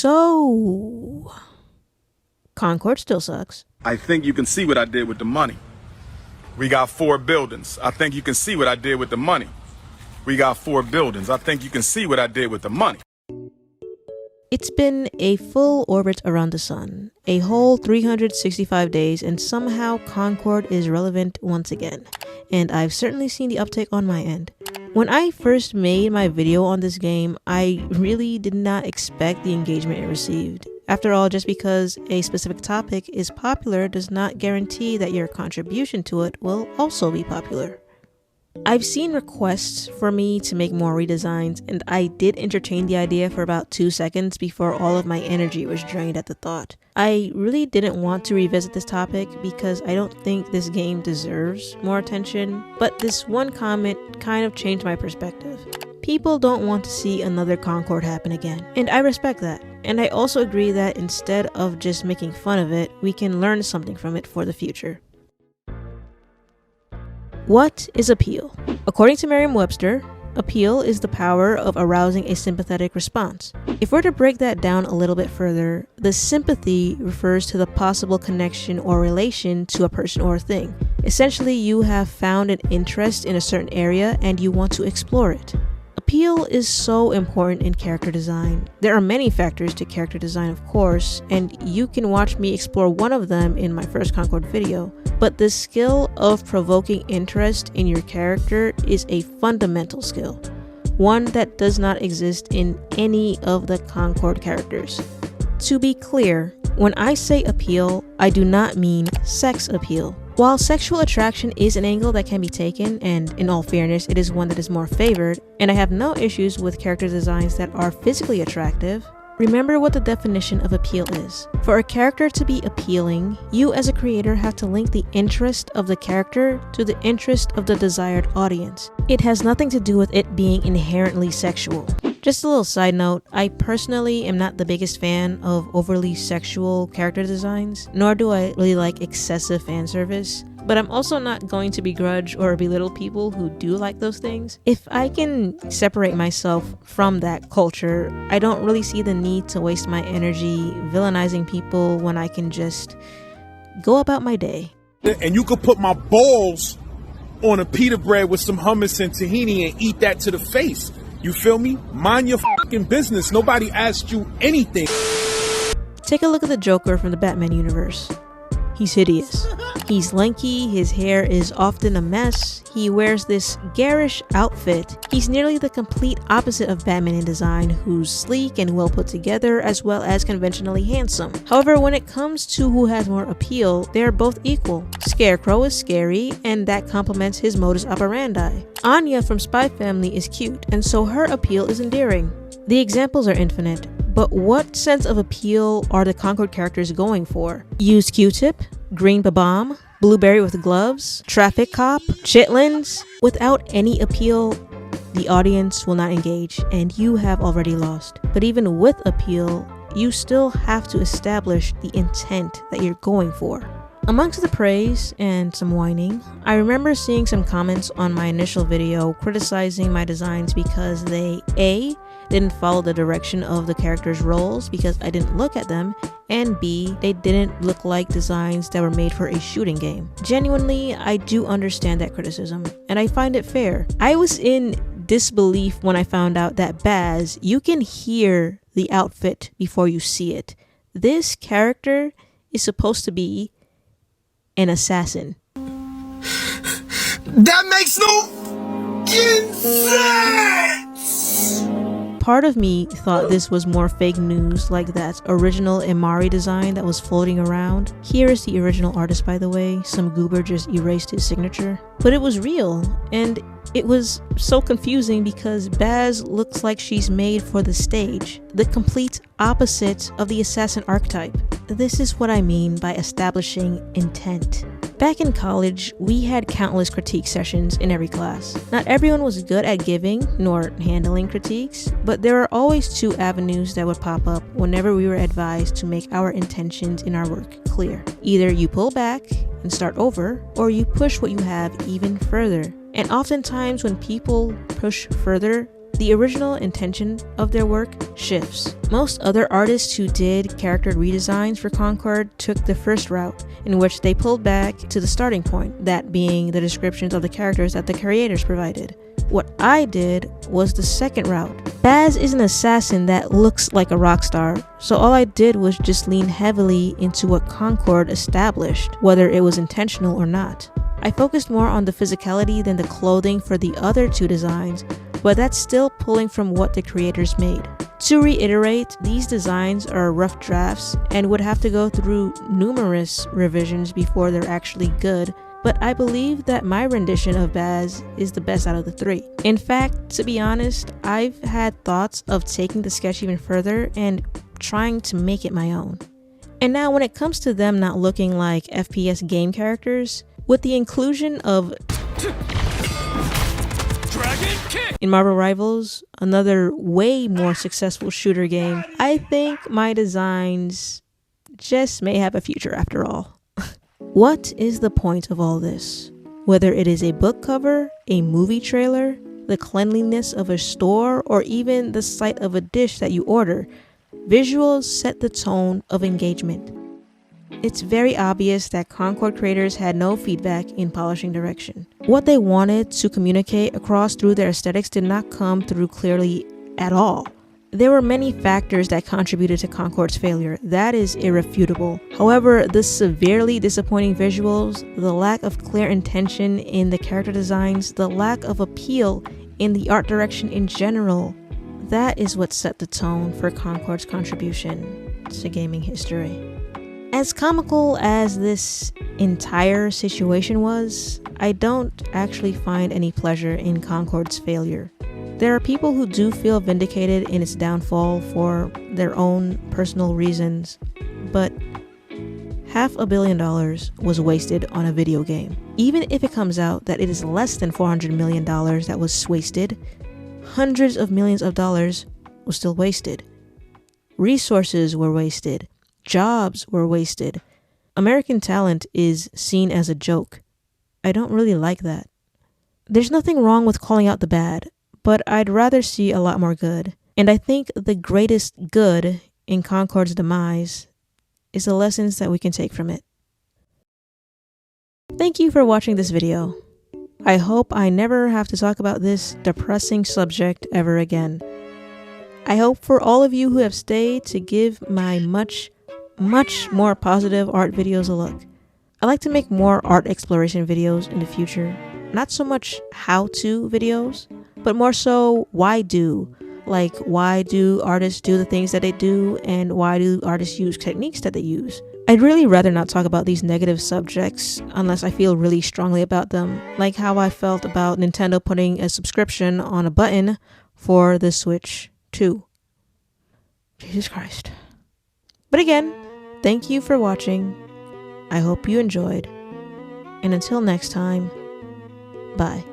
So, Concord still sucks. I think you can see what I did with the money. We got 4 buildings. I think you can see what I did with the money. We got 4 buildings. I think you can see what I did with the money. It's been a full orbit around the sun, a whole 365 days, and somehow Concord is relevant once again. And I've certainly seen the uptake on my end. When I first made my video on this game, I really did not expect the engagement it received. After all, just because a specific topic is popular does not guarantee that your contribution to it will also be popular. I've seen requests for me to make more redesigns, and I did entertain the idea for about 2 seconds before all of my energy was drained at the thought. I really didn't want to revisit this topic because I don't think this game deserves more attention, but this one comment kind of changed my perspective. People don't want to see another Concord happen again, and I respect that. And I also agree that instead of just making fun of it, we can learn something from it for the future. What is appeal? According to Merriam-Webster, appeal is the power of arousing a sympathetic response. If we're to break that down a little bit further, the sympathy refers to the possible connection or relation to a person or a thing. Essentially, you have found an interest in a certain area and you want to explore it. Appeal is so important in character design. There are many factors to character design, of course, and you can watch me explore one of them in my first Concord video. But the skill of provoking interest in your character is a fundamental skill, one that does not exist in any of the Concord characters. To be clear, when I say appeal, I do not mean sex appeal. While sexual attraction is an angle that can be taken, and in all fairness, it is one that is more favored, and I have no issues with character designs that are physically attractive, remember what the definition of appeal is. For a character to be appealing, you as a creator have to link the interest of the character to the interest of the desired audience. It has nothing to do with it being inherently sexual. Just a little side note, I personally am not the biggest fan of overly sexual character designs, nor do I really like excessive fan service. But I'm also not going to begrudge or belittle people who do like those things. If I can separate myself from that culture, I don't really see the need to waste my energy villainizing people when I can just go about my day. And you could put my balls on a pita bread with some hummus and tahini and eat that to the face. You feel me? Mind your fucking business. Nobody asked you anything. Take a look at the Joker from the Batman universe. He's hideous. He's lanky, his hair is often a mess, he wears this garish outfit. He's nearly the complete opposite of Batman in design, who's sleek and well put together as well as conventionally handsome. However, when it comes to who has more appeal, they are both equal. Scarecrow is scary, and that complements his modus operandi. Anya from Spy Family is cute, and so her appeal is endearing. The examples are infinite, but what sense of appeal are the Concord characters going for? Use Q-tip, Green Babam, Blueberry with gloves, Traffic Cop, Chitlins. Without any appeal, the audience will not engage, and you have already lost. But even with appeal, you still have to establish the intent that you're going for. Amongst the praise and some whining, I remember seeing some comments on my initial video criticizing my designs because they A, didn't follow the direction of the characters' roles because I didn't look at them, and B, they didn't look like designs that were made for a shooting game. Genuinely, I do understand that criticism, and I find it fair. I was in disbelief when I found out that Bazz, you can hear the outfit before you see it. This character is supposed to be an assassin. That makes no sense! Part of me thought this was more fake news like that original Imari design that was floating around. Here is the original artist, by the way. Some goober just erased his signature. But it was real, and it was so confusing because Bazz looks like she's made for the stage, the complete opposite of the assassin archetype. This is what I mean by establishing intent. Back in college, we had countless critique sessions in every class. Not everyone was good at giving nor handling critiques, but there were always 2 avenues that would pop up whenever we were advised to make our intentions in our work clear. Either you pull back and start over, or you push what you have even further. And oftentimes when people push further, the original intention of their work shifts. Most other artists who did character redesigns for Concord took the first route, in which they pulled back to the starting point, that being the descriptions of the characters that the creators provided. What I did was the second route. Bazz is an assassin that looks like a rock star, so all I did was just lean heavily into what Concord established, whether it was intentional or not. I focused more on the physicality than the clothing for the other two designs, but that's still pulling from what the creators made. To reiterate, these designs are rough drafts and would have to go through numerous revisions before they're actually good, but I believe that my rendition of Bazz is the best out of the three. In fact, to be honest, I've had thoughts of taking the sketch even further and trying to make it my own. And now when it comes to them not looking like FPS game characters, with the inclusion of in Marvel Rivals, another way more successful shooter game, I think my designs just may have a future after all. What is the point of all this? Whether it is a book cover, a movie trailer, the cleanliness of a store, or even the sight of a dish that you order, visuals set the tone of engagement. It's very obvious that Concord creators had no feedback in polishing direction. What they wanted to communicate across through their aesthetics did not come through clearly at all. There were many factors that contributed to Concord's failure. That is irrefutable. However, the severely disappointing visuals, the lack of clear intention in the character designs, the lack of appeal in the art direction in general, that is what set the tone for Concord's contribution to gaming history. As comical as this entire situation was, I don't actually find any pleasure in Concord's failure. There are people who do feel vindicated in its downfall for their own personal reasons, but $500 million was wasted on a video game. Even if it comes out that it is less than $400 million that was wasted, hundreds of millions of dollars was still wasted. Resources were wasted. Jobs were wasted. American talent is seen as a joke. I don't really like that. There's nothing wrong with calling out the bad, but I'd rather see a lot more good. And I think the greatest good in Concord's demise is the lessons that we can take from it. Thank you for watching this video. I hope I never have to talk about this depressing subject ever again. I hope for all of you who have stayed to give my much more positive art videos a look. I like to make more art exploration videos in the future. Not so much how-to videos, but more so why do. Like, why do artists do the things that they do, and why do artists use techniques that they use? I'd really rather not talk about these negative subjects unless I feel really strongly about them, like how I felt about Nintendo putting a subscription on a button for the Switch 2. Jesus Christ. But again, thank you for watching. I hope you enjoyed. And until next time, bye.